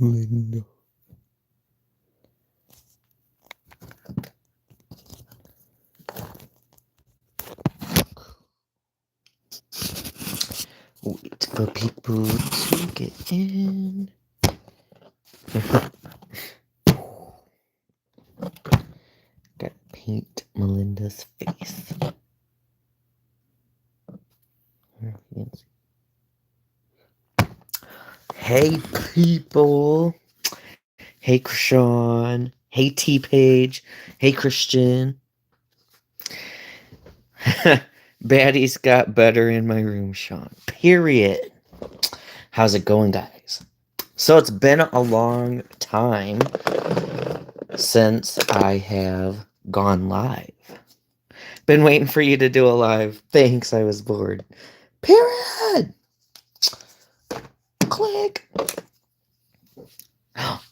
Melinda. Wait for people to get in. Gotta paint Melinda's face. Hey people. Hey Krishan. Hey T-Page. Hey Christian. Baddies got better in my room, Sean. Period. How's it going, guys? So it's been a long time since I have gone live. Been waiting for you to do a live. Thanks, I was bored. Period. Click.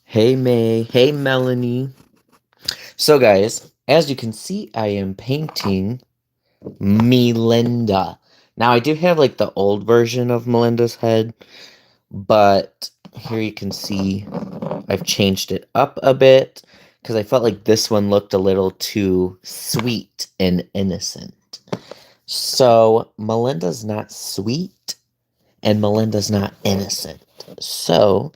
Hey May. Hey Melanie. So guys, as you can see, I am painting Melinda. Now I do have like the old version of Melinda's head, but here you can see I've changed it up a bit because I felt like this one looked a little too sweet and innocent. So Melinda's not sweet and Melinda's not innocent. So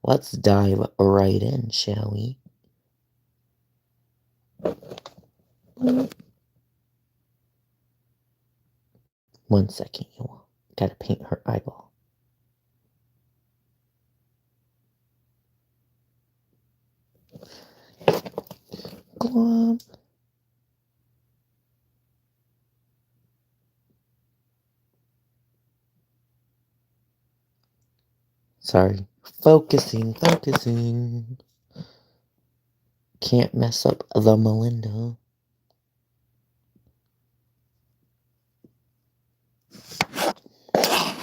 let's dive right in, shall we? One second, you all. Gotta paint her eyeball. Glomp. Sorry. Focusing. Can't mess up the Melinda.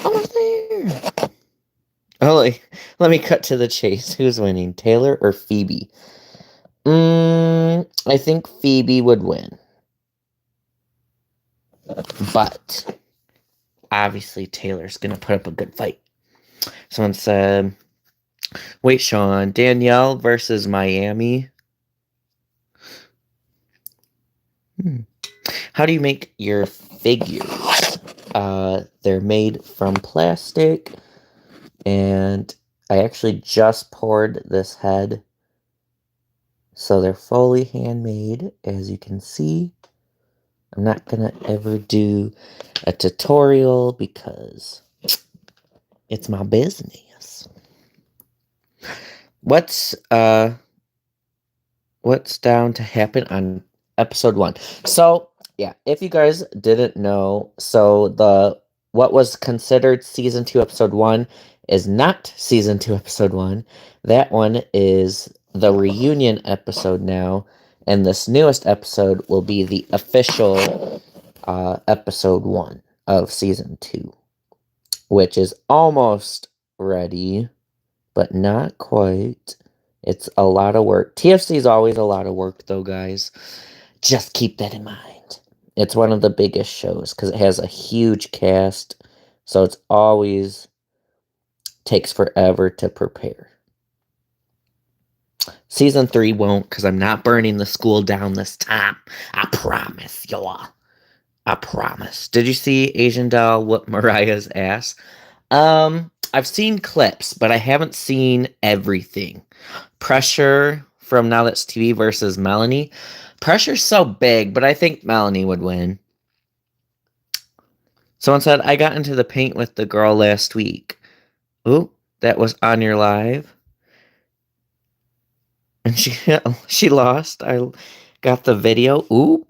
Almost there. Oh, let me cut to the chase. Who's winning, Taylor or Phoebe? I think Phoebe would win. But obviously Taylor's going to put up a good fight. Someone said, wait, Sean, Danielle versus Miami. How do you make your figures? They're made from plastic, and I actually just poured this head, so they're fully handmade, as you can see. I'm not gonna ever do a tutorial because it's my business. What's down to happen on episode 1? So yeah, if you guys didn't know, so what was considered season 2 episode 1 is not season 2 episode 1. That one is the reunion episode now, and this newest episode will be the official episode 1 of season 2, which is almost ready, but not quite. It's a lot of work. TFC is always a lot of work, though, guys. Just keep that in mind. It's one of the biggest shows because it has a huge cast, so it's always takes forever to prepare. Season 3 won't, because I'm not burning the school down this time. I promise, y'all. I promise. Did you see Asian Doll whoop Mariah's ass? I've seen clips, but I haven't seen everything. Pressure from Now That's TV versus Melanie. Pressure's so big, but I think Melanie would win. Someone said, I got into the paint with the girl last week. Ooh, that was on your live. And she lost. I got the video. Ooh.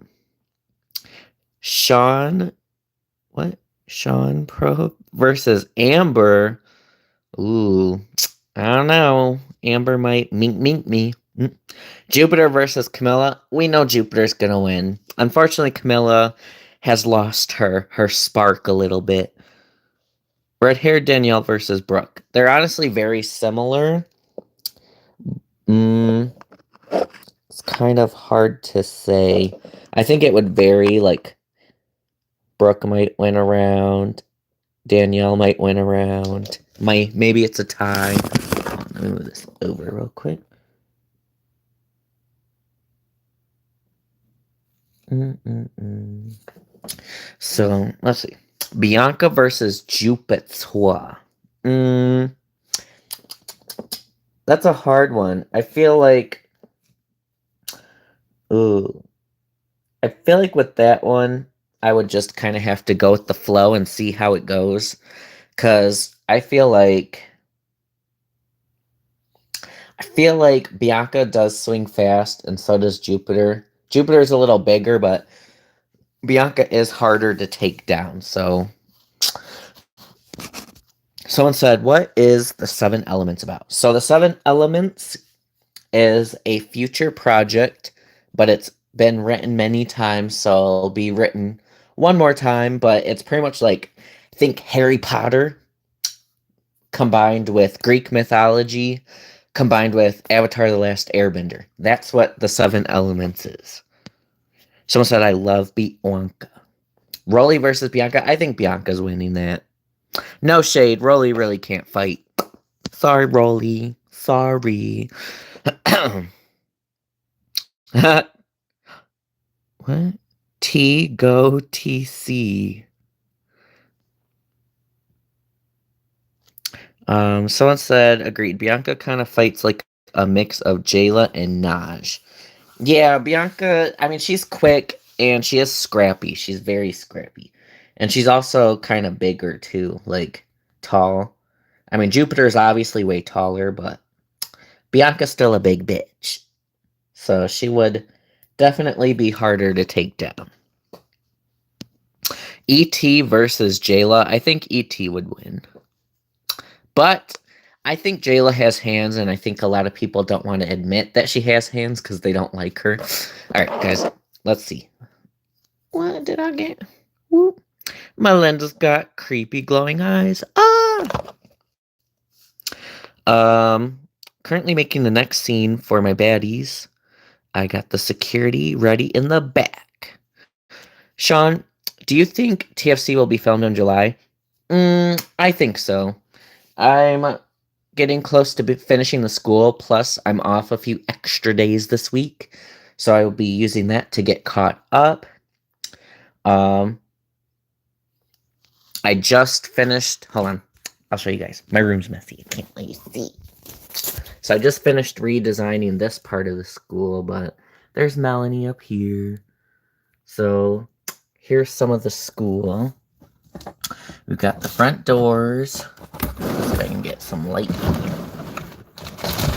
Sean Pro versus Amber. Ooh. I don't know. Amber might mink me. Jupiter versus Camilla. We know Jupiter's gonna win. Unfortunately, Camilla has lost her spark a little bit. Red-haired Danielle versus Brooke. They're honestly very similar. It's kind of hard to say. I think it would vary. Like, Brooke might win a round. Danielle might win a round. Maybe it's a tie. I don't Let me move this over real quick. So, let's see. Bianca versus Jupiter. That's a hard one. I feel like... Ooh. I feel like with that one, I would just kind of have to go with the flow and see how it goes. Because I feel like Bianca does swing fast, and so does Jupiter. Jupiter's a little bigger, but Bianca is harder to take down. So someone said, what is the 7 Elements about? So the 7 Elements is a future project, but it's been written many times, so it'll be written one more time, but it's pretty much like, think Harry Potter combined with Greek mythology, combined with Avatar: The Last Airbender. That's what the 7 Elements is. Someone said, I love Bianca. Rolly versus Bianca. I think Bianca's winning that. No shade. Rolly really can't fight. Sorry, Rolly. Sorry. What? T go TC. Someone said, agreed. Bianca kind of fights like a mix of Jayla and Naj. Yeah, Bianca, I mean, she's quick and she is scrappy. She's very scrappy. And she's also kind of bigger too, like tall. I mean, Jupiter's obviously way taller, but Bianca's still a big bitch. So she would definitely be harder to take down. E.T. versus Jayla. I think E.T. would win. But I think Jayla has hands, and I think a lot of people don't want to admit that she has hands because they don't like her. All right, guys, let's see. What did I get? Whoop. Melinda's got creepy glowing eyes. Currently making the next scene for my baddies. I got the security ready in the back. Sean, do you think TFC will be filmed in July? I think so. I'm getting close to finishing the school, plus I'm off a few extra days this week, so I will be using that to get caught up. I just finished, hold on, I'll show you guys. My room's messy, I can't let you see. So I just finished redesigning this part of the school, but there's Melanie up here. So here's some of the school. We've got the front doors. See if I can get some light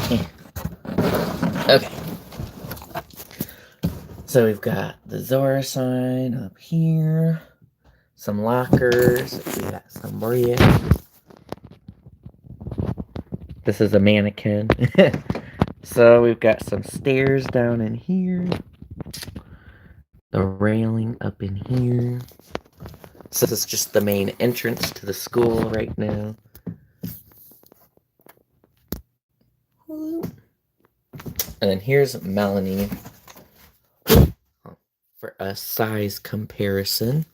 here. Okay. So we've got the Zora sign up here. Some lockers. We got some bread. This is a mannequin. So we've got some stairs down in here. The railing up in here. So this is just the main entrance to the school right now. And then here's Melanie for a size comparison.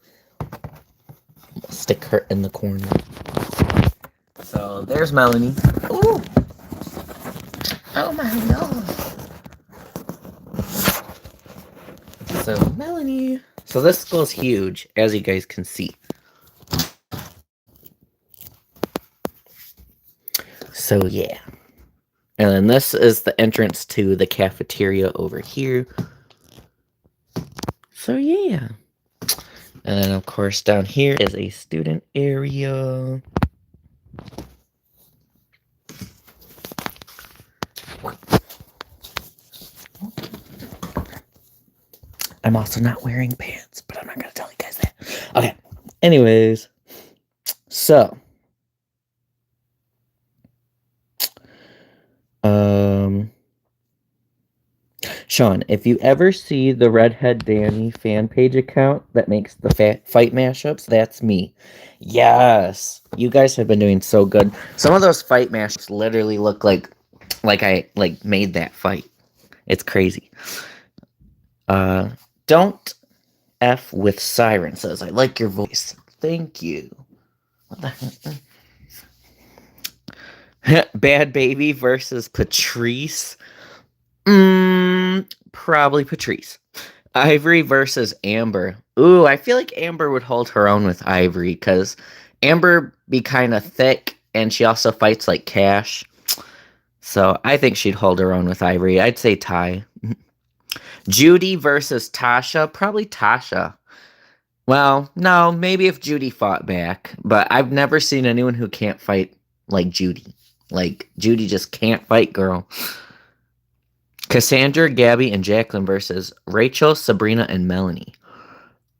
I'll stick her in the corner. So there's Melanie. Ooh! Oh my god! So Melanie. So this school's huge, as you guys can see. So yeah. And then this is the entrance to the cafeteria over here. So yeah. And then of course down here is a student area. I'm also not wearing pants, but I'm not going to tell you guys that. Okay. Anyways. So. Sean, if you ever see the Redhead Danny fan page account that makes the fight mashups, that's me. Yes. You guys have been doing so good. Some of those fight mashups literally look like I made that fight. It's crazy. Don't F with Siren says, I like your voice. Thank you. What the heck? Bad Baby versus Patrice. Probably Patrice. Ivory versus Amber. Ooh, I feel like Amber would hold her own with Ivory because Amber be kind of thick and she also fights like Cash. So I think she'd hold her own with Ivory. I'd say tie. Judy versus Tasha. Probably Tasha. Well, no, maybe if Judy fought back. But I've never seen anyone who can't fight like Judy. Like, Judy just can't fight, girl. Cassandra, Gabby, and Jacqueline versus Rachel, Sabrina, and Melanie.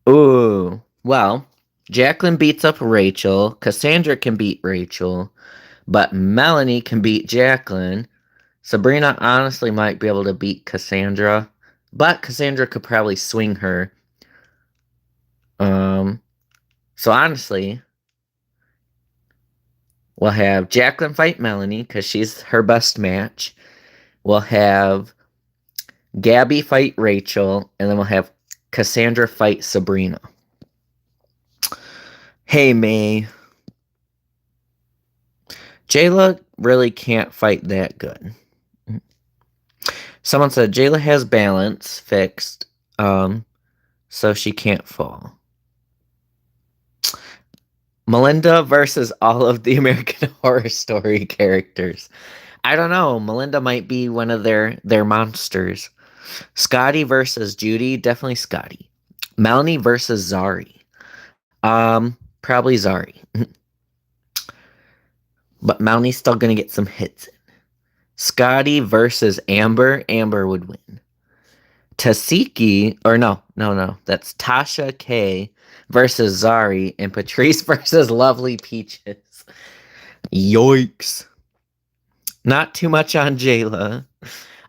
Ooh. Well, Jacqueline beats up Rachel. Cassandra can beat Rachel. But Melanie can beat Jacqueline. Sabrina honestly might be able to beat Cassandra. But Cassandra could probably swing her. So honestly, we'll have Jacqueline fight Melanie because she's her best match. We'll have Gabby fight Rachel, and then we'll have Cassandra fight Sabrina. Hey, May. Jayla really can't fight that good. Someone said Jayla has balance fixed, so she can't fall. Melinda versus all of the American Horror Story characters. I don't know. Melinda might be one of their monsters. Scotty versus Judy. Definitely Scotty. Melanie versus Zari. Probably Zari. But Melanie's still going to get some hits in. Scotty versus Amber. Amber would win. Tasiki, or no. That's Tasha K versus Zari, and Patrice versus Lovely Peaches. Yikes. Not too much on Jayla.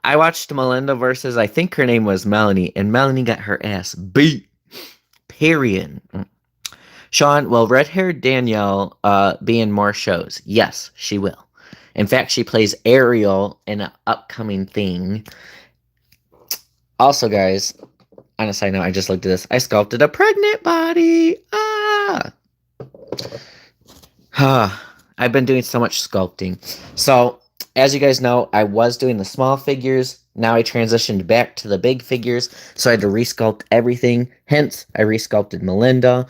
I watched Melinda versus, I think her name was Melanie, and Melanie got her ass beat. Period. Sean, will red-haired Danielle be in more shows? Yes, she will. In fact, she plays Ariel in an upcoming thing. Also, guys, on a side note, I just looked at this. I sculpted a pregnant body. I've been doing so much sculpting. So, as you guys know, I was doing the small figures. Now I transitioned back to the big figures. So I had to resculpt everything. Hence, I resculpted Melinda.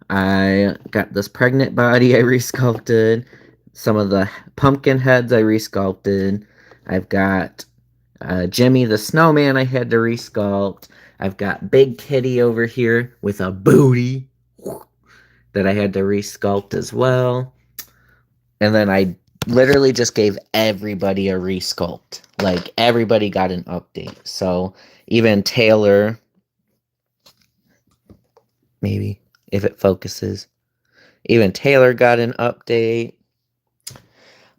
I got this pregnant body I resculpted. Some of the pumpkin heads I resculpted. I've got Jimmy the snowman I had to resculpt. I've got Big Kitty over here with a booty that I had to resculpt as well. And then I literally just gave everybody a resculpt. Like, everybody got an update. So, even Taylor, maybe, if it focuses. Even Taylor got an update.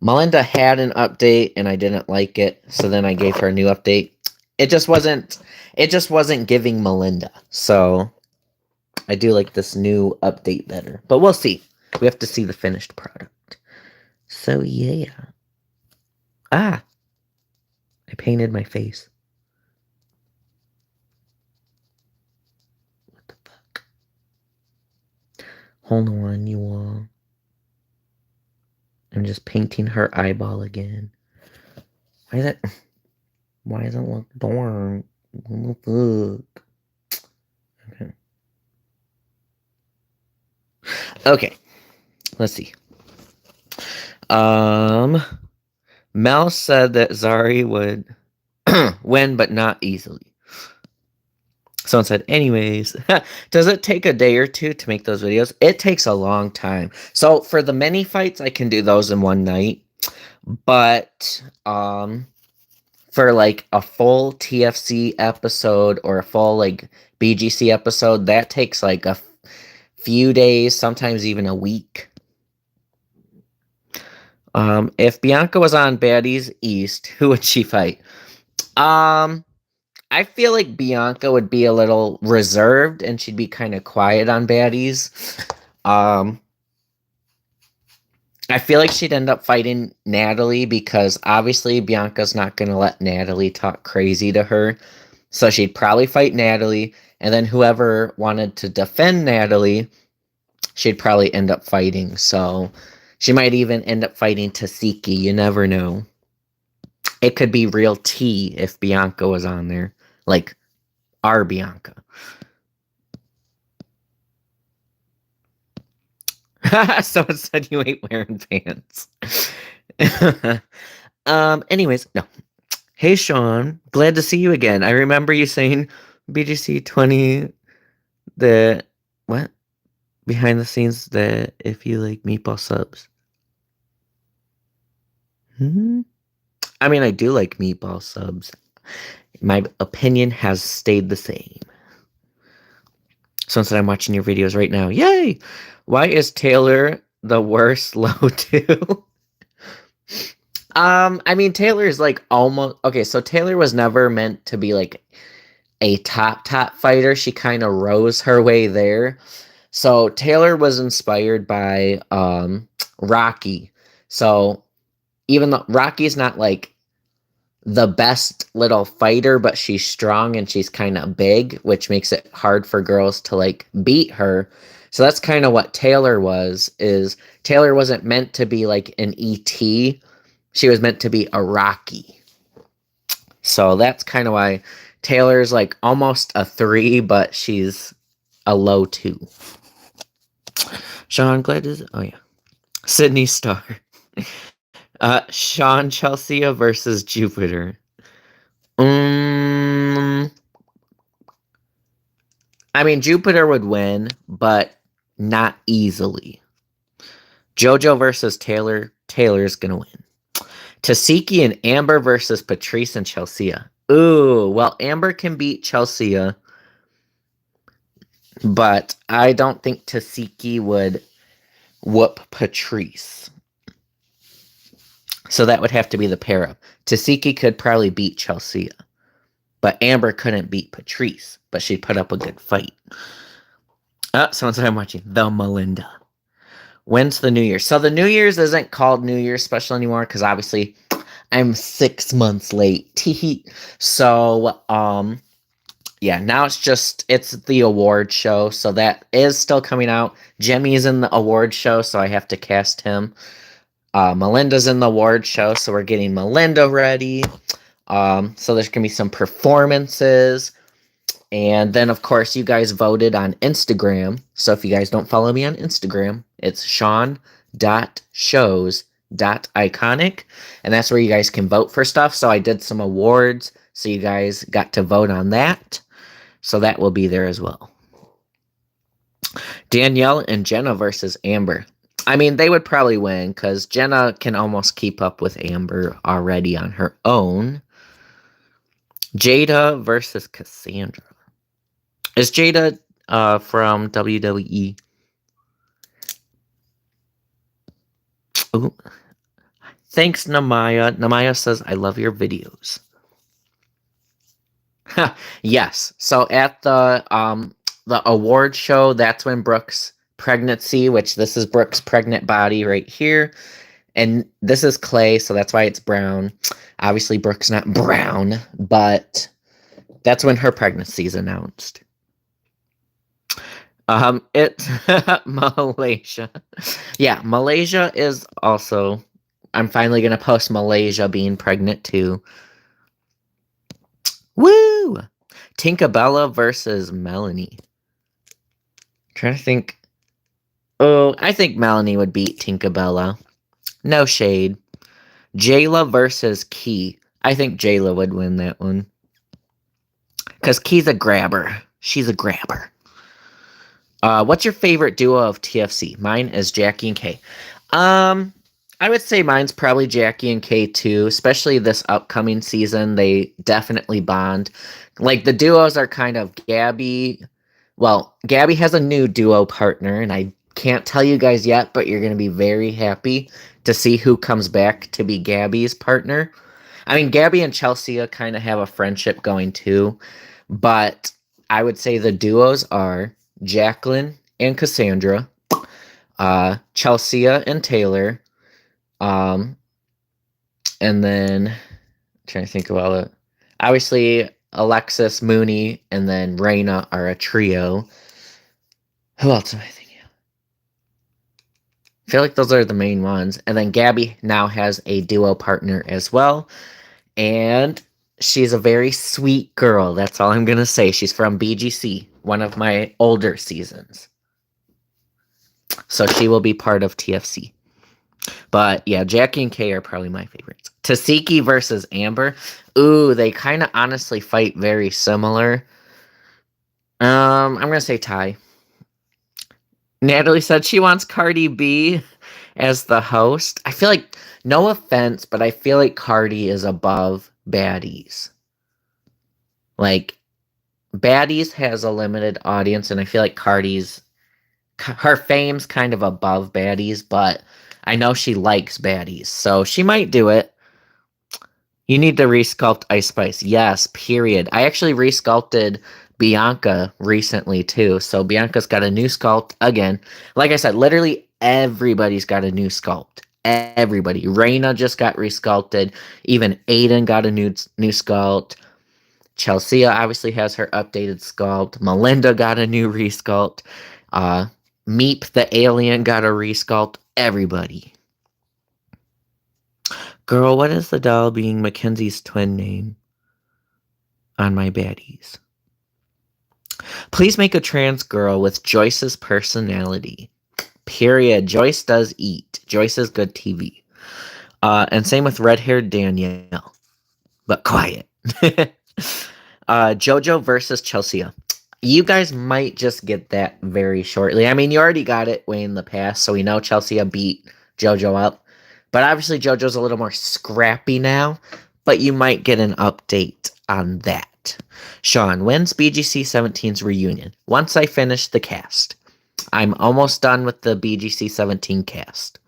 Melinda had an update, and I didn't like it. So then I gave her a new update. It just wasn't giving Melinda. So, I do like this new update better. But we'll see. We have to see the finished product. So, yeah. I painted my face. What the fuck? Hold on, you all. I'm just painting her eyeball again. Why is it look dark? What the fuck? Okay. Let's see. Mel said that Zari would win, but not easily. Someone said, anyways, does it take a day or two to make those videos? It takes a long time. So for the mini fights, I can do those in one night. But for like a full TFC episode or a full like BGC episode, that takes like a few days, sometimes even a week. If Bianca was on Baddies East, who would she fight? I feel like Bianca would be a little reserved and she'd be kind of quiet on Baddies. I feel like she'd end up fighting Natalie because obviously Bianca's not going to let Natalie talk crazy to her. So she'd probably fight Natalie, and then whoever wanted to defend Natalie, she'd probably end up fighting. So She might even end up fighting Tasiki. You never know. It could be real tea if Bianca was on there. Like, our Bianca. Someone said you ain't wearing pants. Anyways, no. Hey, Sean. Glad to see you again. I remember you saying BGC 20, the, what? Behind the scenes, that if you like meatball subs. I mean, I do like meatball subs. My opinion has stayed the same. Someone said I'm watching your videos right now. Yay! Why is Taylor the worst low two? I mean, Taylor's like almost okay. So Taylor was never meant to be like a top fighter. She kind of rose her way there. So Taylor was inspired by Rocky. So even though Rocky's not like the best little fighter, but she's strong and she's kind of big, which makes it hard for girls to like beat her. So that's kind of what Taylor was, is Taylor wasn't meant to be like an ET. She was meant to be a Rocky. So that's kind of why Taylor's like almost a 3, but she's a low 2. Sean, glad is, oh yeah. Sydney Star. Sean Chelsea versus Jupiter. I mean, Jupiter would win, but not easily. JoJo versus Taylor. Taylor's gonna win. Tasiki and Amber versus Patrice and Chelsea. Ooh, well, Amber can beat Chelsea, but I don't think Tasiki would whoop Patrice. So that would have to be the pair up. Tasiki could probably beat Chelsea, but Amber couldn't beat Patrice, but she'd put up a good fight. Someone said I'm watching the Melinda. When's the New Year's? So the New Year's isn't called New Year's Special anymore because obviously I'm 6 months late. So, yeah, now it's the award show. So that is still coming out. Jimmy's in the award show, so I have to cast him. Melinda's in the award show, so we're getting Melinda ready. So there's gonna be some performances. And then, of course, you guys voted on Instagram. So if you guys don't follow me on Instagram, it's sean.shows.iconic. And that's where you guys can vote for stuff. So I did some awards. So you guys got to vote on that. So that will be there as well. Danielle and Jenna versus Amber. I mean, they would probably win because Jenna can almost keep up with Amber already on her own. Jada versus Cassandra. Is Jada from WWE? Ooh. Thanks, Namaya. Namaya says, I love your videos. Yes. So at the award show, that's when Brooke's pregnancy, which this is Brooke's pregnant body right here. And this is clay, so that's why it's brown. Obviously, Brooke's not brown, but that's when her pregnancy is announced. It's Malaysia. Yeah, Malaysia is also... I'm finally going to post Malaysia being pregnant too. Woo! Tinkerbella versus Melanie. Trying to think. Oh, I think Melanie would beat Tinkerbella. No shade. Jayla versus Key. I think Jayla would win that one. Because Key's a grabber. She's a grabber. What's your favorite duo of TFC? Mine is Jackie and Kay. I would say mine's probably Jackie and Kay too, especially this upcoming season. They definitely bond. Like the duos are kind of Gabby. Well, Gabby has a new duo partner, and I can't tell you guys yet, but you're going to be very happy to see who comes back to be Gabby's partner. I mean, Gabby and Chelsea kind of have a friendship going too, but I would say the duos are Jacqueline and Cassandra, Chelsea and Taylor, and then I'm trying to think about it. Obviously, Alexis, Mooney, and then Raina are a trio. Who else am I thinking feel like those are the main ones. And then Gabby now has a duo partner as well. And she's a very sweet girl. That's all I'm going to say. She's from BGC, one of my older seasons. So she will be part of TFC. But yeah, Jackie and Kay are probably my favorites. Tasiki versus Amber. Ooh, they kind of honestly fight very similar. I'm going to say tie. Natalie said she wants Cardi B as the host. I feel like, no offense, but I feel like Cardi is above Baddies. Like, Baddies has a limited audience, and I feel like her fame's kind of above Baddies, but I know she likes Baddies, so she might do it. You need to resculpt Ice Spice. Yes, period. I actually resculpted Bianca recently, too, so Bianca's got a new sculpt again. Like I said, literally everybody's got a new sculpt. Everybody. Reina just got resculpted. Even Aiden got a new sculpt. Chelsea obviously has her updated sculpt. Melinda got a new resculpt. Meep the alien got a resculpt. Everybody. Girl, what is the doll being Mackenzie's twin name on my baddies? Please make a trans girl with Joyce's personality. Period. Joyce does eat. Joyce is good TV. And same with red-haired Danielle. But quiet. JoJo versus Chelsea. You guys might just get that very shortly. I mean, you already got it way in the past, so we know Chelsea beat JoJo up. But obviously, JoJo's a little more scrappy now, but you might get an update on that. Sean, when's BGC 17's reunion? Once I finish the cast. I'm almost done with the BGC 17 cast.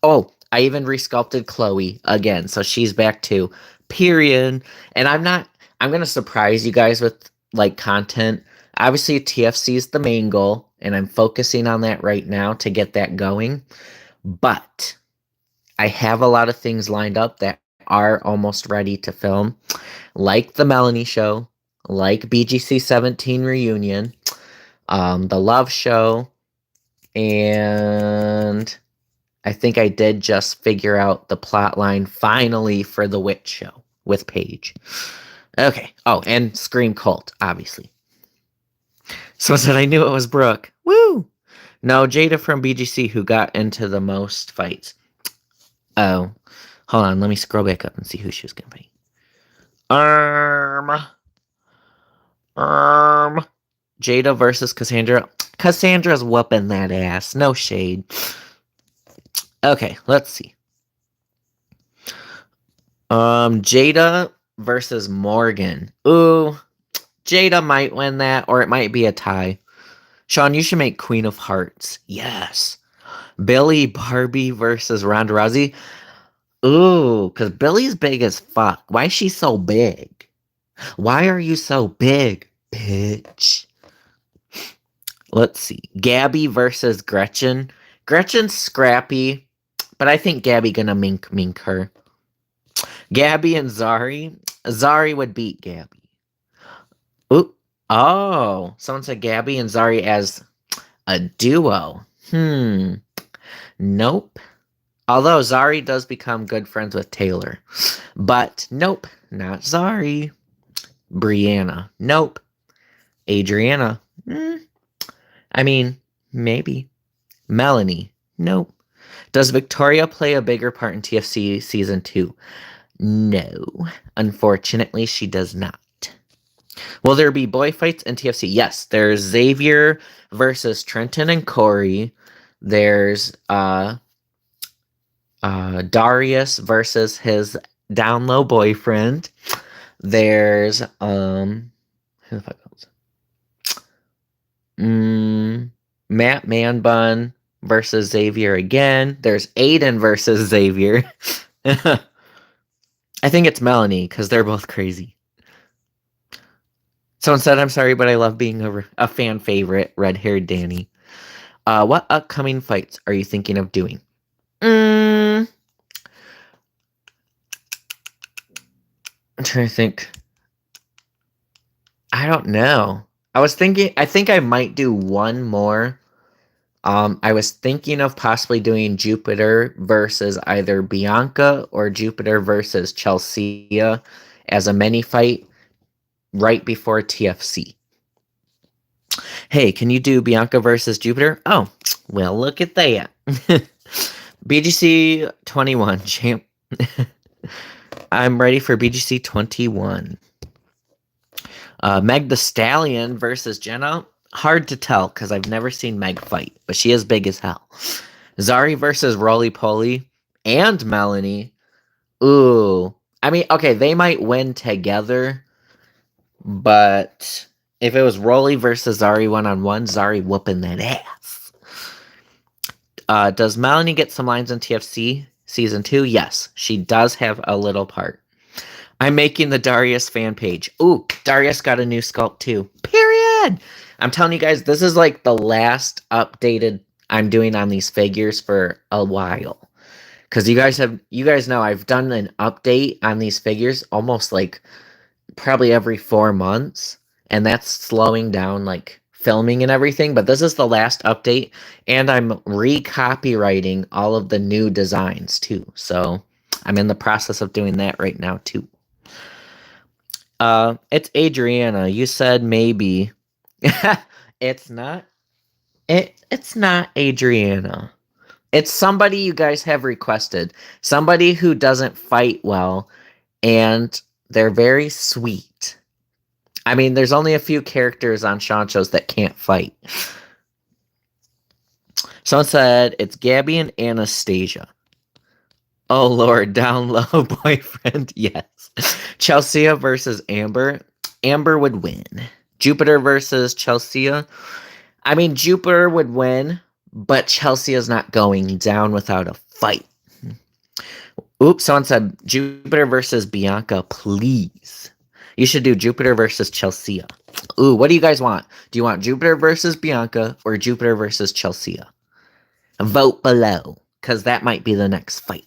Oh, I even resculpted Chloe again, so she's back too. Period. And I'm going to surprise you guys with, like, content. Obviously, TFC is the main goal, and I'm focusing on that right now to get that going. But I have a lot of things lined up that are almost ready to film, like the Melanie show, like BGC 17 reunion, the Love show, and I think I did just figure out the plot line finally for the Witch show with Paige. Okay. Oh, and Scream Cult, obviously. Someone said I knew it was Brooke. Woo! No, Jada from BGC who got into the most fights. Oh. Hold on, let me scroll back up and see who she was going to fight. Jada versus Cassandra. Cassandra's whooping that ass. No shade. Okay, let's see. Jada versus Morgan. Ooh, Jada might win that, or it might be a tie. Sean, you should make Queen of Hearts. Yes. Billy Barbie versus Ronda Rousey. Ooh, because Billy's big as fuck. Why is she so big? Why are you so big, bitch? Let's see. Gabby versus Gretchen. Gretchen's scrappy, but I think Gabby gonna mink her. Gabby and Zari. Zari would beat Gabby. Ooh. Oh, someone said Gabby and Zari as a duo. Nope. Although Zari does become good friends with Taylor. But nope, not Zari. Brianna. Nope. Adriana. I mean, maybe. Melanie. Nope. Does Victoria play a bigger part in TFC Season 2? No. Unfortunately, she does not. Will there be boy fights in TFC? Yes. There's Xavier versus Trenton and Corey. There's Darius versus his down low boyfriend. There's who the fuck else? Matt Manbun versus Xavier again. There's Aiden versus Xavier. I think it's Melanie because they're both crazy. Someone said, I'm sorry, but I love being a fan favorite, red-haired Danny. What upcoming fights are you thinking of doing? I'm trying to think. I don't know. I think I might do one more I was thinking of possibly doing Jupiter versus either Bianca or Jupiter versus Chelsea as a mini fight right before TFC. Hey, can you do Bianca versus Jupiter? Oh, well, look at that. BGC 21, champ. I'm ready for BGC 21. Meg the Stallion versus Jenna. Hard to tell because I've never seen Meg fight, but she is big as hell. Zari versus Roly Poly and Melanie. Ooh. I mean, okay, they might win together, but if it was Roly versus Zari one-on-one, Zari whooping that ass. Does Melanie get some lines in TFC Season 2? Yes, she does have a little part. I'm making the Darius fan page. Ooh, Darius got a new sculpt too. Period! I'm telling you guys, this is like the last updated I'm doing on these figures for a while. Because you guys know I've done an update on these figures almost like probably every 4 months. And that's slowing down like filming and everything. But this is the last update. And I'm re-copywriting all of the new designs too. So I'm in the process of doing that right now too. It's Adriana. You said maybe. It's not. It's not Adriana. It's somebody you guys have requested. Somebody who doesn't fight well, and they're very sweet. I mean, there's only a few characters on Shanchos that can't fight. Someone said it's Gabby and Anastasia. Oh Lord, down low boyfriend. Yes. Chelsea versus Amber. Amber would win. Jupiter versus Chelsea. I mean, Jupiter would win, but Chelsea is not going down without a fight. Oops, someone said Jupiter versus Bianca, please. You should do Jupiter versus Chelsea. Ooh, what do you guys want? Do you want Jupiter versus Bianca or Jupiter versus Chelsea? Vote below, because that might be the next fight.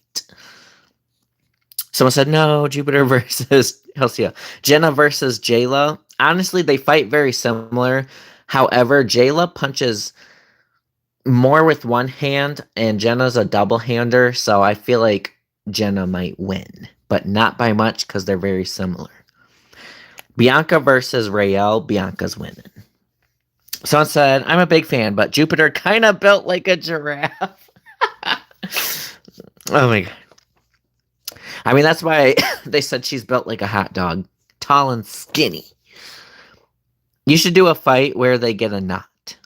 Someone said, no, Jupiter versus Chelsea. Jenna versus Jayla. Honestly, they fight very similar. However, Jayla punches more with one hand, and Jenna's a double-hander, so I feel like Jenna might win. But not by much, because they're very similar. Bianca versus Rael. Bianca's winning. Someone said, I'm a big fan, but Jupiter kind of built like a giraffe. Oh my god. I mean, that's why they said she's built like a hot dog. Tall and skinny. You should do a fight where they get a knot.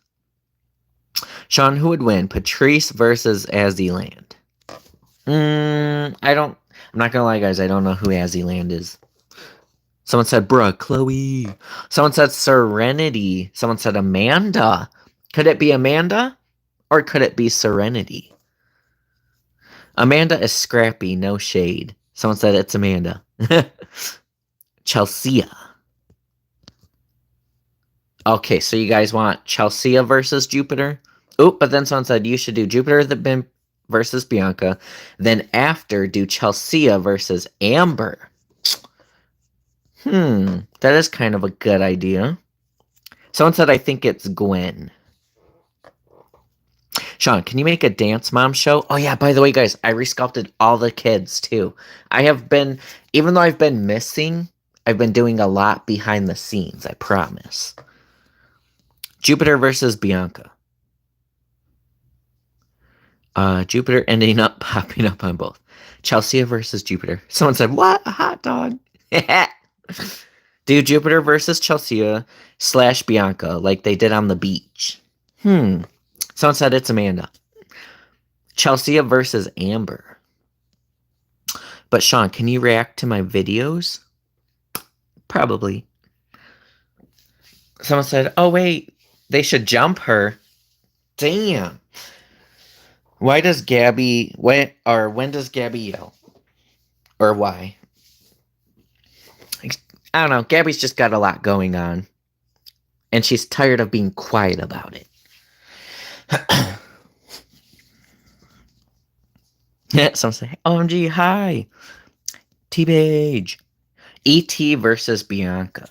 Sean, who would win? Patrice versus Azzyland. I'm not gonna lie, guys. I don't know who Azzyland is. Someone said, bruh, Chloe. Someone said Serenity. Someone said Amanda. Could it be Amanda? Or could it be Serenity? Amanda is scrappy, no shade. Someone said it's Amanda. Chelsea. Okay, so you guys want Chelsea versus Jupiter? Oop, but then someone said you should do Jupiter versus Bianca. Then after, do Chelsea versus Amber. That is kind of a good idea. Someone said I think it's Gwen. Sean, can you make a Dance Mom show? Oh yeah, by the way, guys, I resculpted all the kids too. Even though I've been missing, I've been doing a lot behind the scenes, I promise. Jupiter versus Bianca. Jupiter ending up popping up on both. Chelsea versus Jupiter. Someone said, what? A hot dog. Do Jupiter versus Chelsea / Bianca like they did on the beach. Someone said it's Amanda. Chelsea versus Amber. But Sean, can you react to my videos? Probably. Someone said, oh wait, they should jump her. Damn. When does Gabby yell? Or why? I don't know. Gabby's just got a lot going on. And she's tired of being quiet about it. Yeah, someone say, OMG, hi. T-Page. E.T. versus Bianca.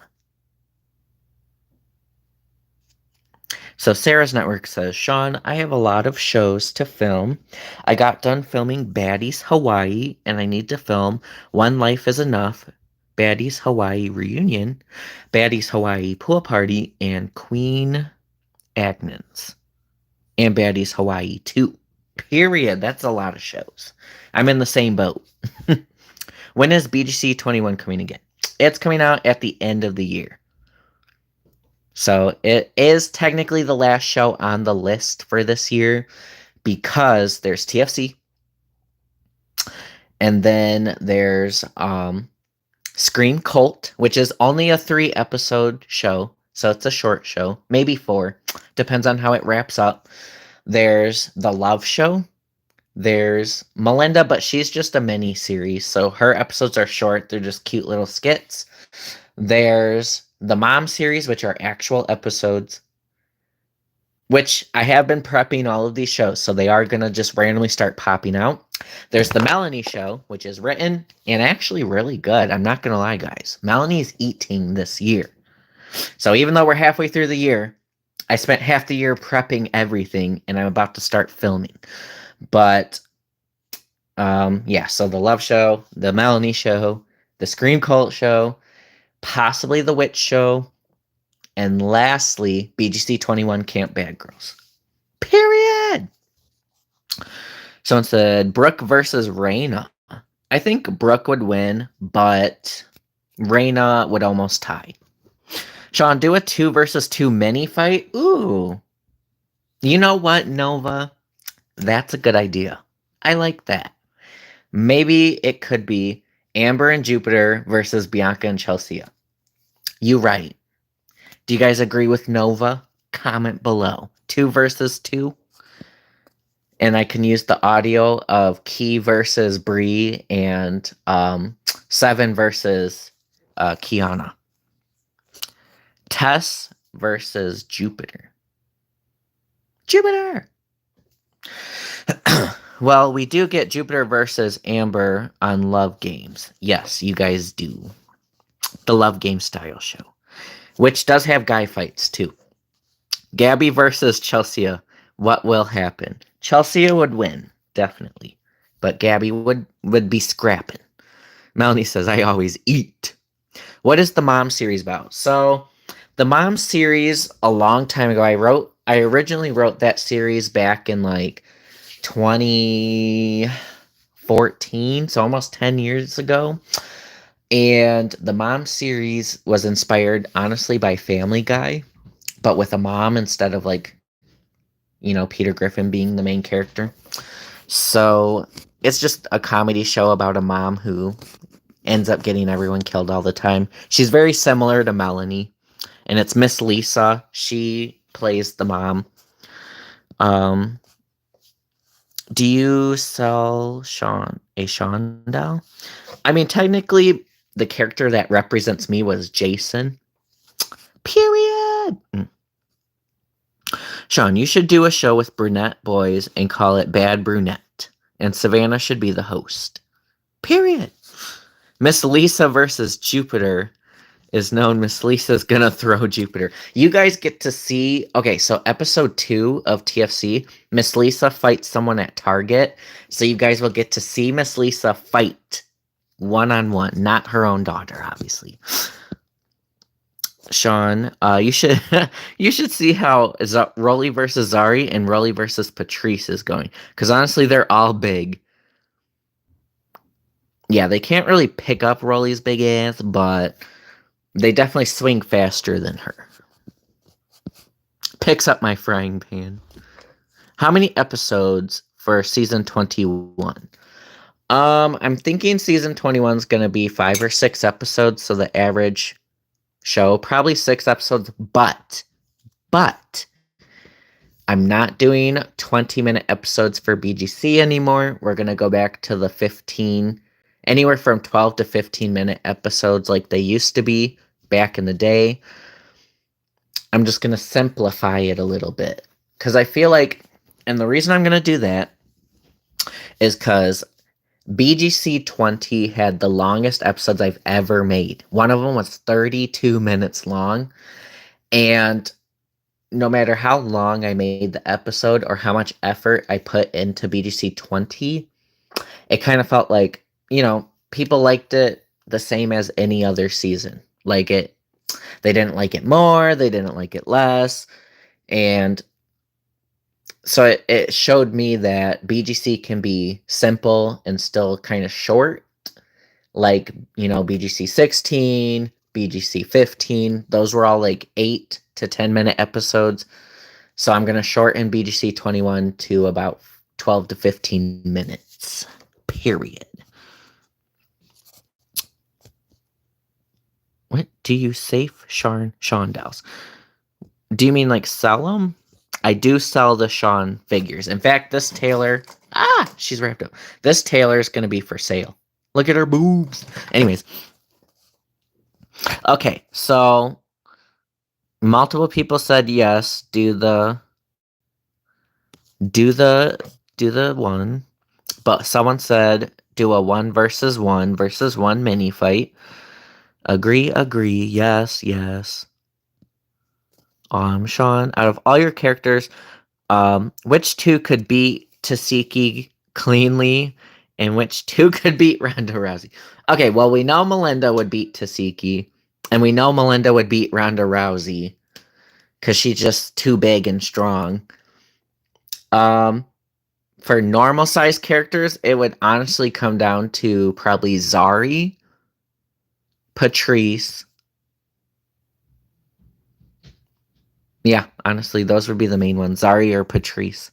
So Sarah's Network says, Sean, I have a lot of shows to film. I got done filming Baddies Hawaii, and I need to film One Life is Enough, Baddies Hawaii Reunion, Baddies Hawaii Pool Party, and Queen Agnes, and Baddies Hawaii 2. Period. That's a lot of shows. I'm in the same boat. When is BGC 21 coming again? It's coming out at the end of the year. So it is technically the last show on the list for this year because there's TFC. And then there's Scream Cult, which is only a 3-episode show. So it's a short show, maybe 4. Depends on how it wraps up. There's The Love Show. There's Melinda, but she's just a mini series. So her episodes are short. They're just cute little skits. There's the Mom series, which are actual episodes, which I have been prepping all of these shows, so they are going to just randomly start popping out. There's the Melanie show, which is written and actually really good. I'm not going to lie, guys. Melanie's eating this year. So even though we're halfway through the year, I spent half the year prepping everything, and I'm about to start filming. But, yeah, so the Love Show, the Melanie show, the Scream Cult show, possibly the Witch show, and lastly, BGC 21 Camp Bad Girls. Period! Someone said Brooke versus Raina. I think Brooke would win, but Raina would almost tie. Sean, do a 2 versus 2 mini fight? Ooh. You know what, Nova? That's a good idea. I like that. Maybe it could be Amber and Jupiter versus Bianca and Chelsea. You right. Do you guys agree with Nova? Comment below. 2 versus 2. And I can use the audio of Key versus Bree and 7 versus Kiana. Tess versus Jupiter. Jupiter! Well, we do get Jupiter versus Amber on Love Games. Yes, you guys do. The Love Game style show. Which does have guy fights, too. Gabby versus Chelsea. What will happen? Chelsea would win, definitely. But Gabby would be scrapping. Melanie says, I always eat. What is the Mom series about? So, the Mom series, a long time ago, I originally wrote that series back in, 2014, so almost 10 years ago. And the Mom series was inspired, honestly, by Family Guy, but with a mom instead of, Peter Griffin being the main character. So it's just a comedy show about a mom who ends up getting everyone killed all the time. She's very similar to Melanie, and it's Miss Lisa. She plays the mom. Do you sell Sean a Sean doll? I mean, technically, the character that represents me was Jason. Period. Sean, you should do a show with brunette boys and call it Bad Brunette. And Savannah should be the host. Period. Miss Lisa versus Jupiter is known. Miss Lisa's gonna throw Jupiter. You guys get to see... Okay, so episode 2 of TFC, Miss Lisa fights someone at Target. So you guys will get to see Miss Lisa fight one-on-one. Not her own daughter, obviously. Sean, you should you should see how Rolly versus Zari and Rolly versus Patrice is going. Because honestly, they're all big. Yeah, they can't really pick up Rolly's big ass, but they definitely swing faster than her. Picks up my frying pan. How many episodes for season 21? I'm thinking season 21 is going to be 5 or 6 episodes, so the average show, probably 6 episodes, but I'm not doing 20-minute episodes for BGC anymore. We're going to go back to the 15, anywhere from 12 to 15-minute episodes like they used to be back in the day. I'm just going to simplify it a little bit, because I feel like, and the reason I'm going to do that is because BGC 20 had the longest episodes I've ever made. One of them was 32 minutes long. And no matter how long I made the episode or how much effort I put into BGC 20, it kind of felt like, people liked it the same as any other season. They didn't like it more, they didn't like it less. And so it showed me that BGC can be simple and still kind of short. Like, BGC 16, BGC 15, those were all like 8 to 10-minute episodes. So I'm going to shorten BGC 21 to about 12 to 15 minutes, period. What do you safe Shondells? Do you mean like sell them? I do sell the Sean figures. In fact, this Taylor, she's wrapped up. This Taylor is going to be for sale. Look at her boobs. Anyways. Okay, so multiple people said yes, do the one, but someone said do a 1 versus 1 mini fight. Agree, yes. Sean, out of all your characters, which 2 could beat Tasiki cleanly, and which 2 could beat Ronda Rousey? Okay, well, we know Melinda would beat Tasiki, and we know Melinda would beat Ronda Rousey, because she's just too big and strong. For normal size characters, it would honestly come down to probably Zari, Patrice. Yeah, honestly, those would be the main ones. Zari or Patrice.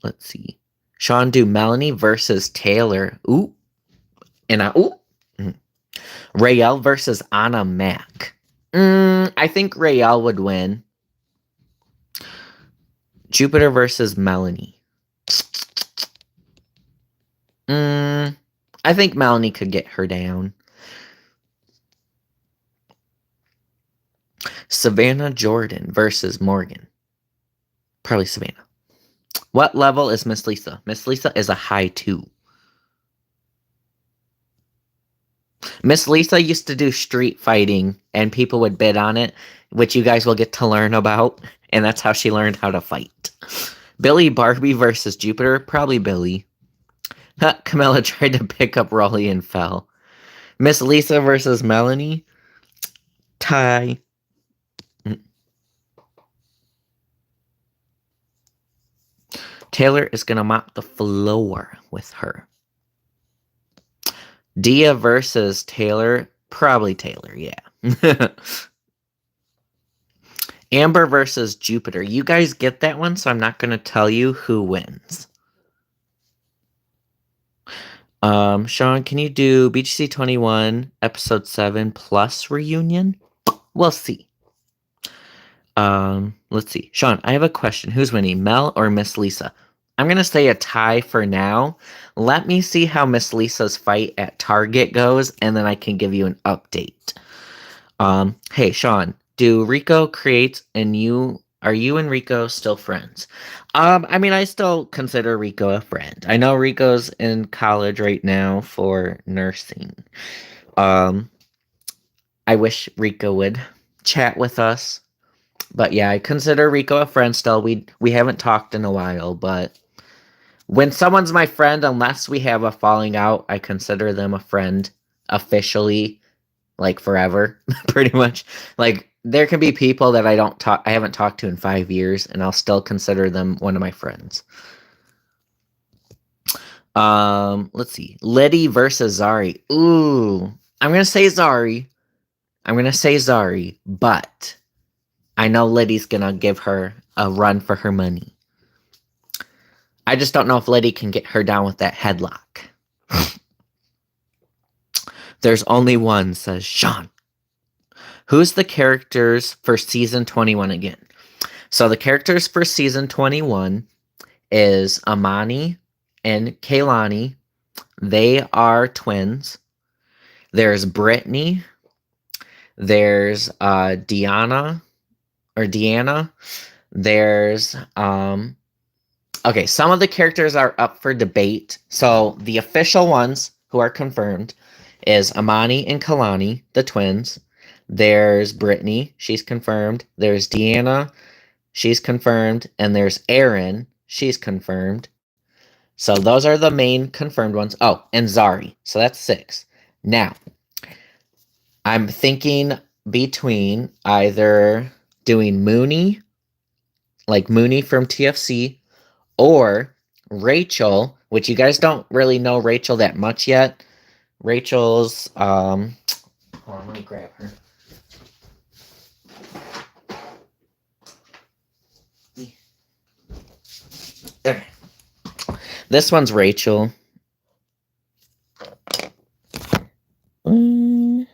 Let's see. Sean, do Melanie versus Taylor. Ooh. And Raelle versus Anna Mac. I think Raelle would win. Jupiter versus Melanie. I think Melanie could get her down. Savannah Jordan versus Morgan. Probably Savannah. What level is Miss Lisa? Miss Lisa is a high 2. Miss Lisa used to do street fighting, and people would bid on it, which you guys will get to learn about, and that's how she learned how to fight. Billy Barbie versus Jupiter? Probably Billy. Camilla tried to pick up Raleigh and fell. Miss Lisa versus Melanie? Tie. Taylor is going to mop the floor with her. Dia versus Taylor? Probably Taylor, yeah. Amber versus Jupiter. You guys get that one, so I'm not going to tell you who wins. Sean, can you do BGC 21, episode 7 plus reunion? We'll see. Let's see. Sean, I have a question. Who's winning, Mel or Miss Lisa? I'm going to say a tie for now. Let me see how Miss Lisa's fight at Target goes, and then I can give you an update. Hey, Sean, do Rico create are you and Rico still friends? I still consider Rico a friend. I know Rico's in college right now for nursing. I wish Rico would chat with us. But yeah, I consider Rico a friend still. We haven't talked in a while, but when someone's my friend, unless we have a falling out, I consider them a friend officially, like forever, pretty much. Like there can be people that I haven't talked to in 5 years, and I'll still consider them one of my friends. Let's see. Liddy versus Zari. Ooh, I'm gonna say Zari. But I know Liddy's gonna give her a run for her money. I just don't know if Liddy can get her down with that headlock. There's only one, says Sean. Who's the characters for season 21 again? So the characters for season 21 is Amani and Kaylani. They are twins. There's Brittany. There's Deanna. There's okay, some of the characters are up for debate. So the official ones who are confirmed is Amani and Kalani, the twins. There's Brittany, she's confirmed. There's Deanna, she's confirmed. And there's Erin, she's confirmed. So those are the main confirmed ones. Oh, and Zari. So that's 6. Now, I'm thinking between either doing Mooney, like Mooney from TFC, or Rachel, which you guys don't really know Rachel that much yet. Rachel's, hold on, let me grab her. Okay. This one's Rachel. I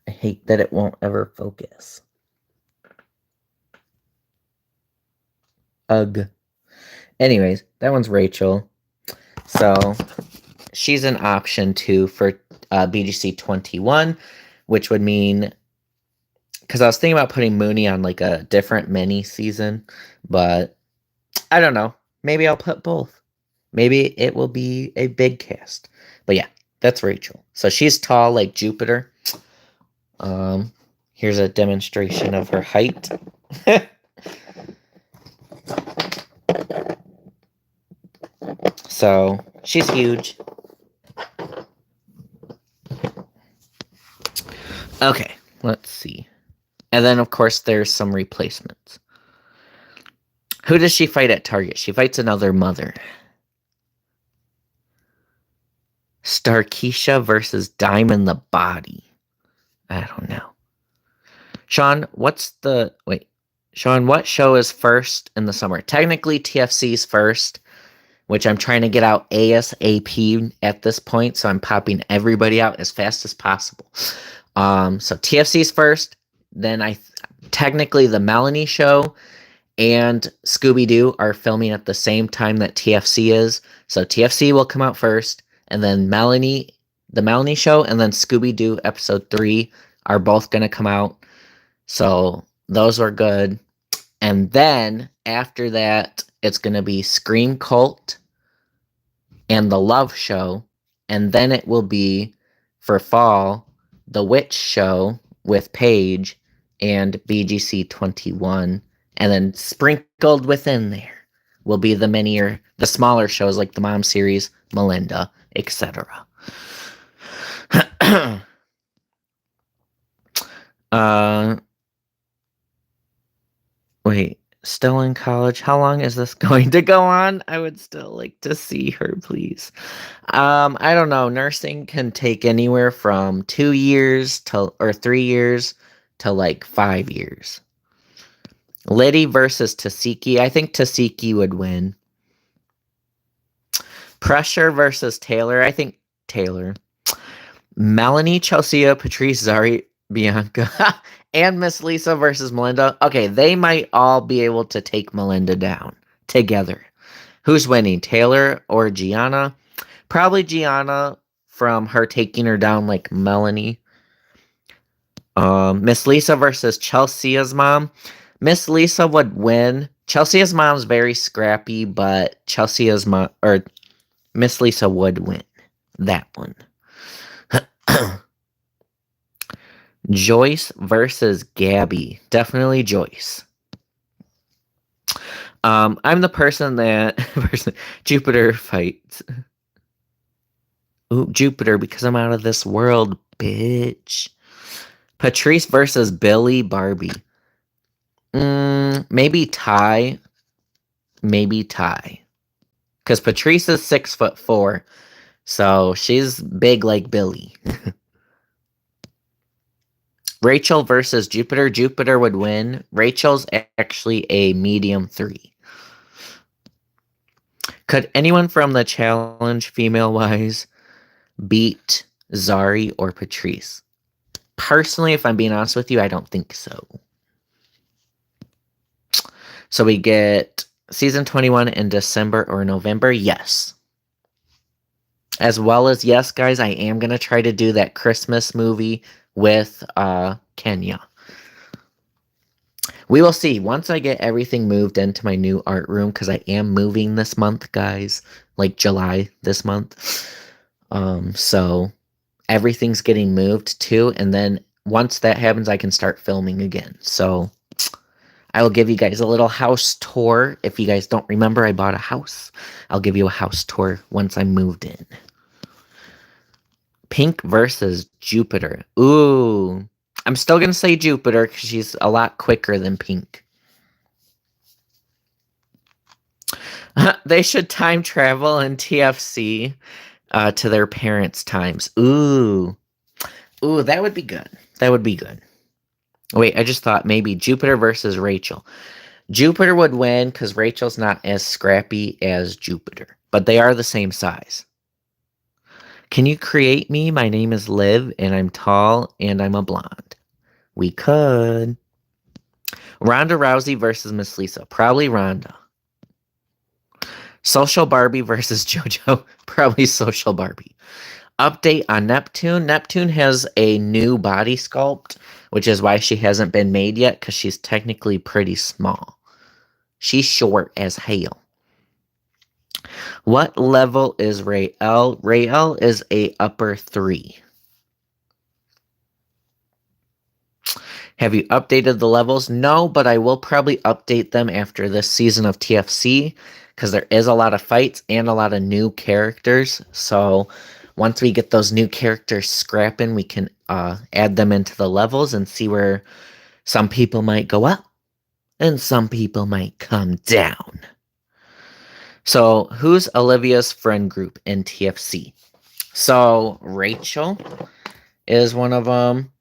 hate that it won't ever focus. Ugh. Anyways, that one's Rachel. So she's an option too for BGC 21, which would mean, because I was thinking about putting Mooney on like a different mini season, but I don't know. Maybe I'll put both. Maybe it will be a big cast. But yeah, that's Rachel. So she's tall like Jupiter. Here's a demonstration of her height. So she's huge. Okay, let's see. And then, of course, there's some replacements. Who does she fight at Target? She fights another mother. Starkeisha versus Diamond the Body. I don't know. Sean, Sean, what show is first in the summer? Technically, TFC's first, which I'm trying to get out ASAP at this point, so I'm popping everybody out as fast as possible. So TFC's first, then technically the Melanie show and Scooby-Doo are filming at the same time that TFC is. So TFC will come out first, and then the Melanie show, and then Scooby-Doo episode 3 are both going to come out. So those are good. And then after that, it's going to be Scream Cult and The Love Show. And then it will be, for fall, The Witch Show with Paige and BGC 21. And then sprinkled within there will be the smaller shows like the Mom series, Melinda, etc. Wait, still in college? How long is this going to go on? I would still like to see her, please. I don't know. Nursing can take anywhere from 2 years or 3 years to like 5 years. Liddy versus Tasiki. I think Tasiki would win. Pressure versus Taylor. I think Taylor. Melanie, Chelsea, Patrice, Zari, Bianca, and Miss Lisa versus Melinda. Okay, they might all be able to take Melinda down together. Who's winning, Taylor or Gianna? Probably Gianna from her taking her down like Melanie. Miss Lisa versus Chelsea's mom. Miss Lisa would win. Chelsea's mom's very scrappy, but Miss Lisa would win that one. Joyce versus Gabby. Definitely Joyce. I'm the person that Jupiter fights. Ooh, Jupiter, because I'm out of this world, bitch. Patrice versus Billy Barbie. Maybe Ty. Because Patrice is 6'4", so she's big like Billy. Rachel versus Jupiter. Jupiter would win. Rachel's actually a medium 3. Could anyone from the challenge, female-wise, beat Zari or Patrice? Personally, if I'm being honest with you, I don't think so. So we get season 21 in December or November? Yes. As well as, yes, guys, I am going to try to do that Christmas movie with Kenya. We will see once I get everything moved into my new art room, because I am moving this month, guys, like July this month. So everything's getting moved too, and then once that happens, I can start filming again. So I will give you guys a little house tour. If you guys don't remember, I bought a house. I'll give you a house tour once I moved in. Pink versus Jupiter. Ooh. I'm still going to say Jupiter because she's a lot quicker than Pink. They should time travel in TFC to their parents' times. Ooh. Ooh, that would be good. That would be good. Wait, I just thought maybe Jupiter versus Rachel. Jupiter would win because Rachel's not as scrappy as Jupiter, but they are the same size. Can you create me? My name is Liv, and I'm tall, and I'm a blonde. We could. Ronda Rousey versus Miss Lisa. Probably Ronda. Social Barbie versus JoJo. Probably Social Barbie. Update on Neptune. Neptune has a new body sculpt, which is why she hasn't been made yet, because she's technically pretty small. She's short as hell. What level is Rael? Rael is a upper 3. Have you updated the levels? No, but I will probably update them after this season of TFC, because there is a lot of fights and a lot of new characters. So once we get those new characters scrapping, we can add them into the levels and see where some people might go up and some people might come down. So who's Olivia's friend group in TFC? So Rachel is one of them.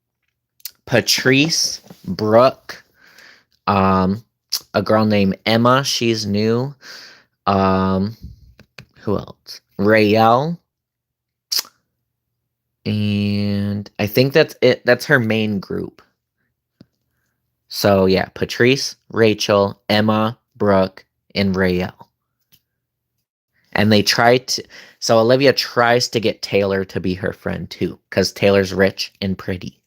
Patrice, Brooke, a girl named Emma, she's new. Who else? Rael. And I think that's it. That's her main group. So yeah, Patrice, Rachel, Emma, Brooke, and Rael. And they try to, so Olivia tries to get Taylor to be her friend too, because Taylor's rich and pretty.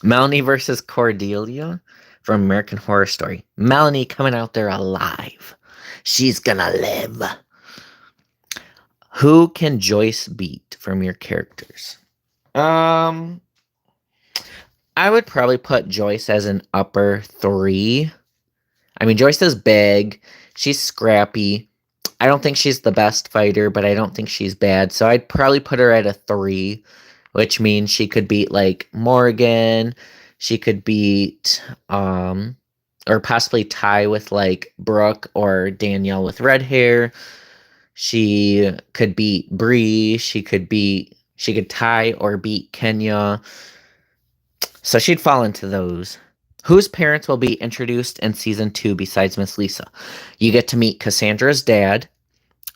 Melanie versus Cordelia from American Horror Story. Melanie coming out there alive. She's gonna live. Who can Joyce beat from your characters? I would probably put Joyce as an upper 3. I mean, Joyce is big. She's scrappy. I don't think she's the best fighter, but I don't think she's bad. So I'd probably put her at a 3, which means she could beat like Morgan. She could beat or possibly tie with like Brooke or Danielle with red hair. She could beat Bree. She could tie or beat Kenya. So she'd fall into those. Whose parents will be introduced in season 2 besides Miss Lisa? You get to meet Cassandra's dad.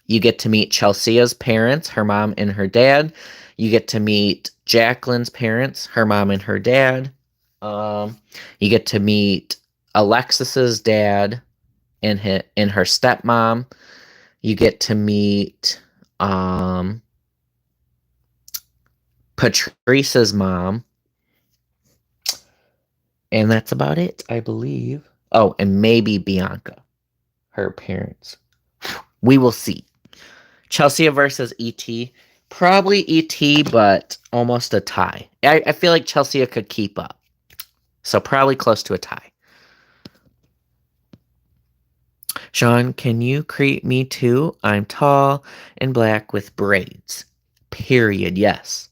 You get to meet Chelsea's parents, her mom and her dad. You get to meet Jacqueline's parents, her mom and her dad. You get to meet Alexis's dad and her stepmom. You get to meet Patrice's mom. And that's about it, I believe. Oh, and maybe Bianca, her parents. We will see. Chelsea versus E.T. Probably E.T., but almost a tie. I feel like Chelsea could keep up. So probably close to a tie. Sean, can you create me too? I'm tall and black with braids. Period, yes.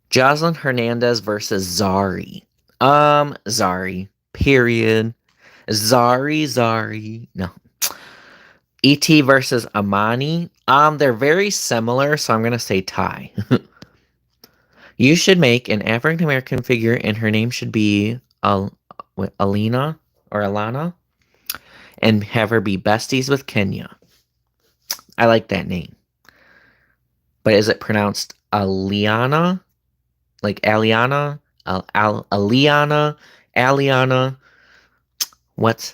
Jocelyn Hernandez versus Zari. Zari. Period. Zari. No. E.T. versus Amani. They're very similar, so I'm gonna say tie. You should make an African American figure, and her name should be Alina or Alana, and have her be besties with Kenya. I like that name. But is it pronounced Aliana? Like Aliana? Aliana?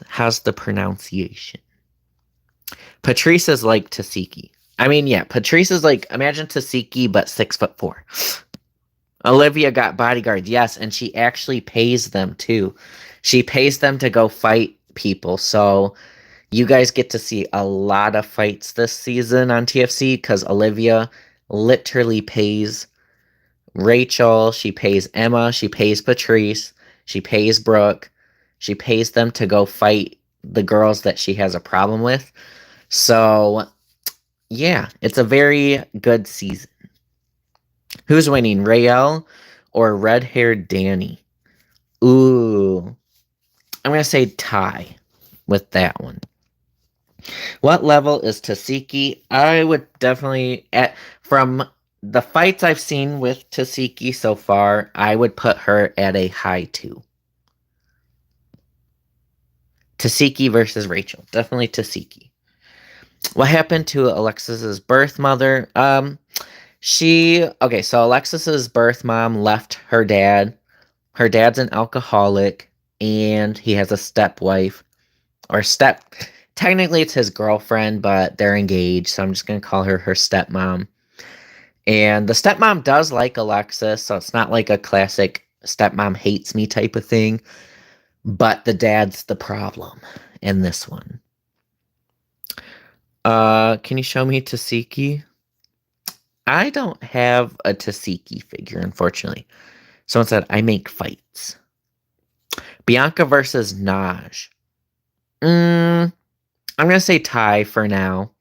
How's the pronunciation? Patrice is like Tasiki. I mean, yeah, Patrice is like, imagine Tasiki, but 6'4". Olivia got bodyguards, yes, and she actually pays them too. She pays them to go fight people, so You guys get to see a lot of fights this season on TFC because Olivia literally pays Rachel, she pays Emma, she pays Patrice, she pays Brooke, she pays them to go fight the girls that she has a problem with. So, yeah, it's a very good season. Who's winning, Rael or red-haired Danny? Ooh, I'm going to say tie with that one. What level is Tasiki? I would definitely, from the fights I've seen with Tasiki so far, I would put her at a high 2. Tasiki versus Rachel. Definitely Tasiki. What happened to Alexis's birth mother? So Alexis's birth mom left her dad. Her dad's an alcoholic, and he has a stepwife. Technically it's his girlfriend, but they're engaged, so I'm just going to call her stepmom. And the stepmom does like Alexis, so it's not like a classic stepmom hates me type of thing, but the dad's the problem in this one. Can you show me Tasiki? I don't have a Tasiki figure, unfortunately. Someone said, I make fights. Bianca versus Naj. I'm going to say tie for now.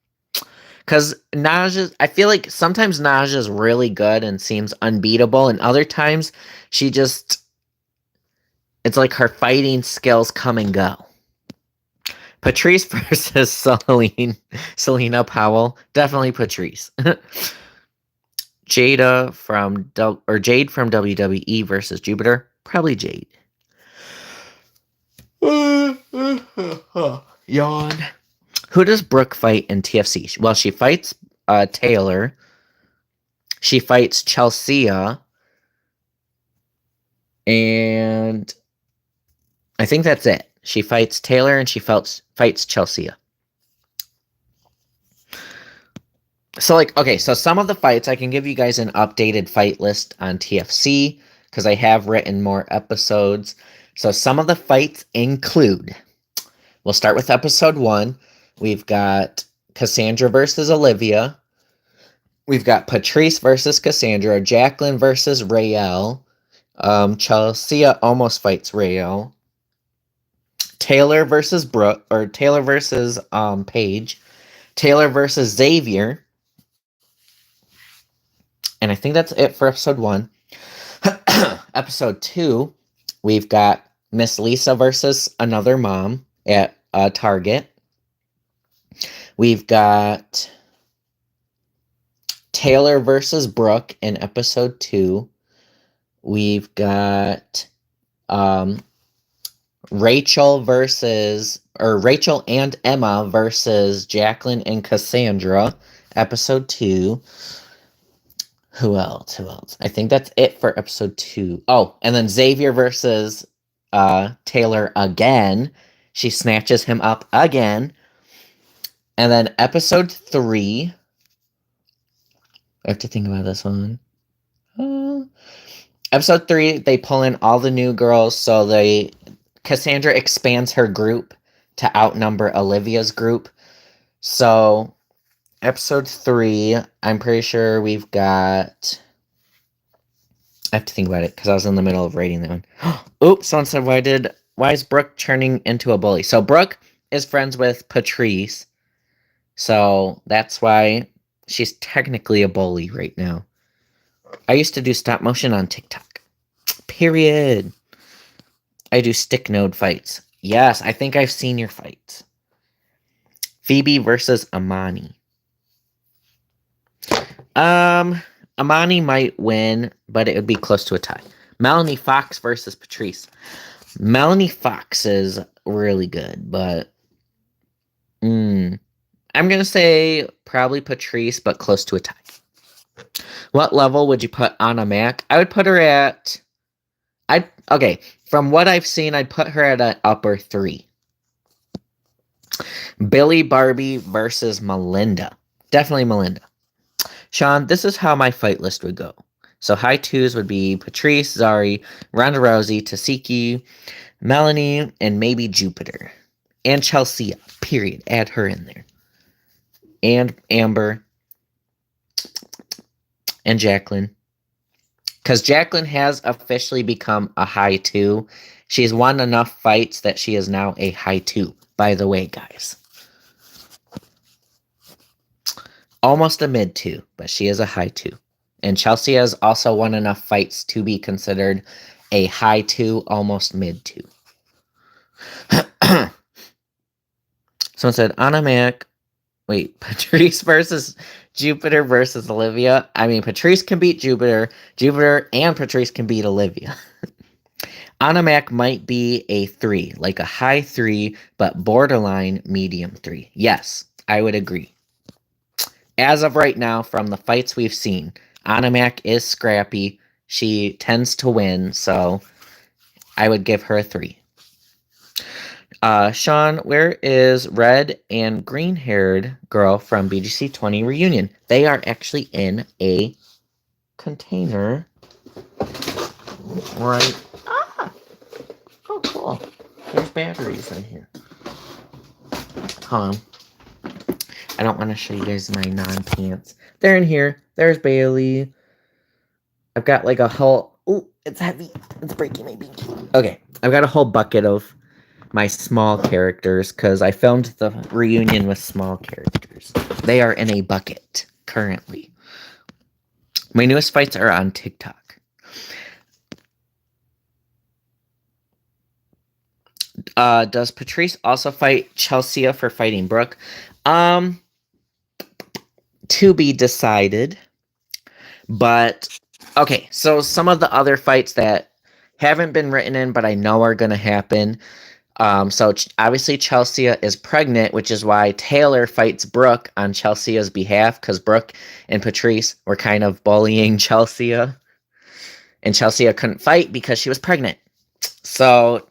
Because I feel like sometimes Naj is really good and seems unbeatable, and other times it's like her fighting skills come and go. Patrice versus Selena Powell. Definitely Patrice. Jade from WWE versus Jupiter. Probably Jade. Yawn. Who does Brooke fight in TFC? Well, she fights Taylor. She fights Chelsea. And I think that's it. She fights Taylor and she fights Chelsea. So, so some of the fights, I can give you guys an updated fight list on TFC because I have written more episodes. So some of the fights include, we'll start with episode 1. We've got Cassandra versus Olivia. We've got Patrice versus Cassandra. Jacqueline versus Rael. Chelsea almost fights Rael. Taylor versus Brooke, or Taylor versus Paige. Taylor versus Xavier. And I think that's it for episode 1. Episode 2, we've got Miss Lisa versus another mom at Target. We've got Taylor versus Brooke in episode 2. We've got Rachel and Emma versus Jacqueline and Cassandra, episode 2. Who else? I think that's it for episode 2. Oh, and then Xavier versus Taylor again. She snatches him up again. And then episode 3. I have to think about this one. Episode 3, they pull in all the new girls, so Cassandra expands her group to outnumber Olivia's group. So, episode 3, I'm pretty sure we've got... I have to think about it, because I was in the middle of writing that one. Oops, someone said, why is Brooke turning into a bully? So, Brooke is friends with Patrice, so that's why she's technically a bully right now. I used to do stop motion on TikTok. Period. I do stick node fights. Yes, I think I've seen your fights. Phoebe versus Amani. Amani might win, but it would be close to a tie. Melanie Fox versus Patrice. Melanie Fox is really good, but I'm going to say probably Patrice, but close to a tie. What level would you put Anna Mac? I would put her at... from what I've seen, I'd put her at an upper 3. Billy Barbie versus Melinda. Definitely Melinda. Sean, this is how my fight list would go. So high 2s would be Patrice, Zari, Ronda Rousey, Tasiki, Melanie, and maybe Jupiter. And Chelsea, period. Add her in there. And Amber. And Jacqueline. Because Jacqueline has officially become a high 2. She's won enough fights that she is now a high 2. By the way, guys. Almost a mid 2, but she is a high 2. And Chelsea has also won enough fights to be considered a high 2, almost mid 2. Someone said, Anna Mac. Wait, Patrice versus Jupiter versus Olivia. I mean, Patrice can beat Jupiter. Jupiter and Patrice can beat Olivia. Anna Mac might be a 3, like a high 3, but borderline medium 3. Yes, I would agree. As of right now, from the fights we've seen, Anna Mac is scrappy. She tends to win, so I would give her a 3. Sean, where is red and green-haired girl from BGC 20 reunion? They are actually in a container. Right. Oh, cool. There's batteries in here. Hold on. I don't want to show you guys my non-pants. They're in here. There's Bailey. I've got like a whole... Ooh, it's heavy. It's breaking my binky. Okay, I've got a whole bucket of my small characters because I filmed the reunion with small characters. They are in a bucket currently. My newest fights are on TikTok. Does Patrice also fight Chelsea for fighting Brooke? To be decided. But, okay, so some of the other fights that haven't been written in, but I know are going to happen. So obviously Chelsea is pregnant, which is why Taylor fights Brooke on Chelsea's behalf, because Brooke and Patrice were kind of bullying Chelsea. And Chelsea couldn't fight because she was pregnant. So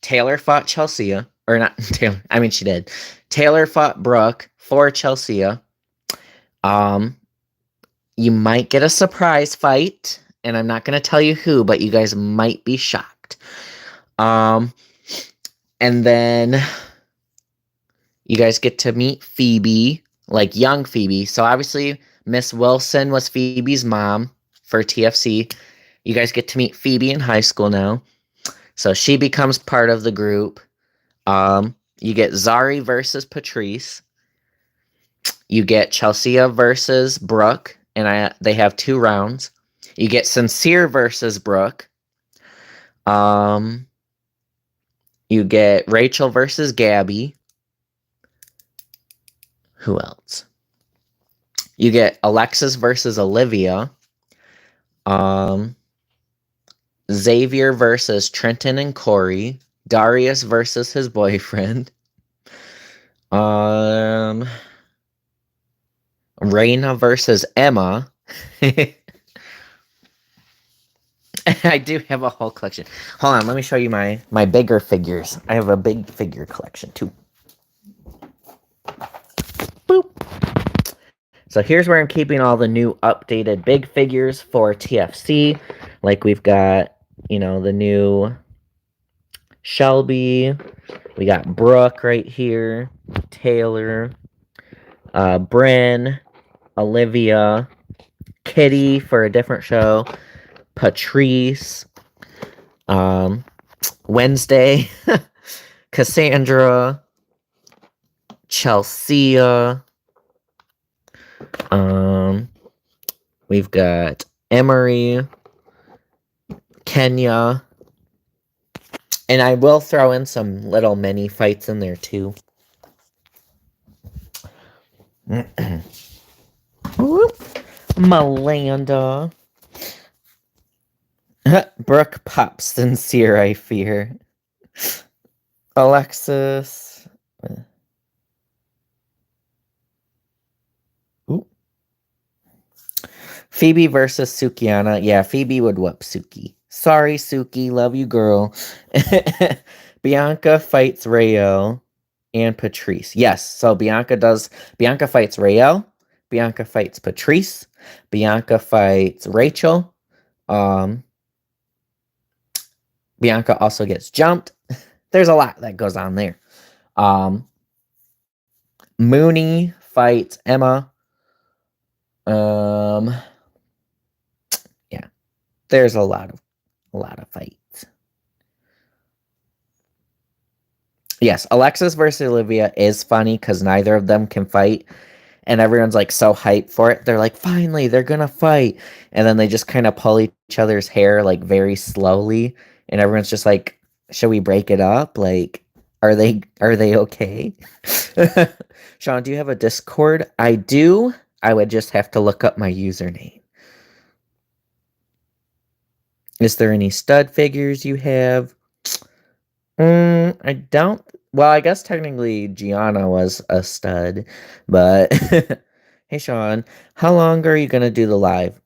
Taylor fought Chelsea, or not Taylor, I mean she did. Taylor fought Brooke for Chelsea. You might get a surprise fight, and I'm not going to tell you who, but you guys might be shocked. And then you guys get to meet Phoebe, like young Phoebe. So obviously Miss Wilson was Phoebe's mom for TFC. You guys get to meet Phoebe in high school now. So she becomes part of the group. You get Zari versus Patrice. You get Chelsea versus Brooke, and they have 2 rounds. You get Sincere versus Brooke. You get Rachel versus Gabby. Who else? You get Alexis versus Olivia. Xavier versus Trenton and Corey. Darius versus his boyfriend. Raina versus Emma. I do have a whole collection. Hold on, let me show you my bigger figures. I have a big figure collection too. Boop. So here's where I'm keeping all the new updated big figures for TFC. Like we've got, the new Shelby. We got Brooke right here. Taylor. Bryn. Olivia. Kitty for a different show. Patrice. Wednesday. Cassandra. Chelsea. We've got Emery. Kenya. And I will throw in some little mini fights in there too. Melinda. Brooke pops Sincere, I fear. Alexis. Ooh. Phoebe versus Sukiana. Yeah, Phoebe would whoop Suki. Sorry, Suki. Love you, girl. Bianca fights Rayo and Patrice. Yes, so Bianca fights Rayo. Bianca fights Patrice. Bianca fights Rachel. Bianca also gets jumped. There's a lot that goes on there. Um, Mooney fights Emma. Um, yeah, there's a lot of fights. Yes, Alexis versus Olivia is funny because neither of them can fight, and everyone's like so hyped for it. They're like, finally, they're gonna fight, and then they just kind of pull each other's hair like very slowly, and everyone's just like, should we break it up? Like, are they okay? Sean, do you have a Discord? I do. I would just have to look up my username. Is there any stud figures you have? I don't. Well, I guess technically Gianna was a stud, but hey, Sean, how long are you gonna do the live?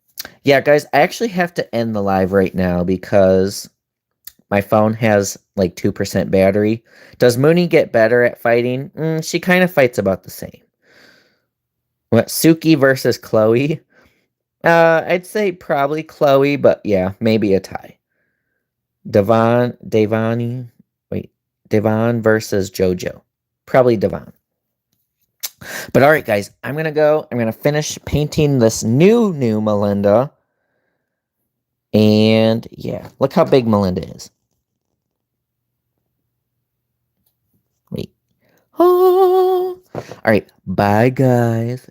Yeah, guys, I actually have to end the live right now because my phone has like 2% battery. Does Mooney get better at fighting? She kind of fights about the same. What, Suki versus Chloe? I'd say probably Chloe, but yeah, maybe a tie. Devon versus JoJo. Probably Devon. But all right, guys, I'm going to go. I'm going to finish painting this new Melinda. And yeah, look how big Melinda is. Wait. Oh. All right, bye, guys.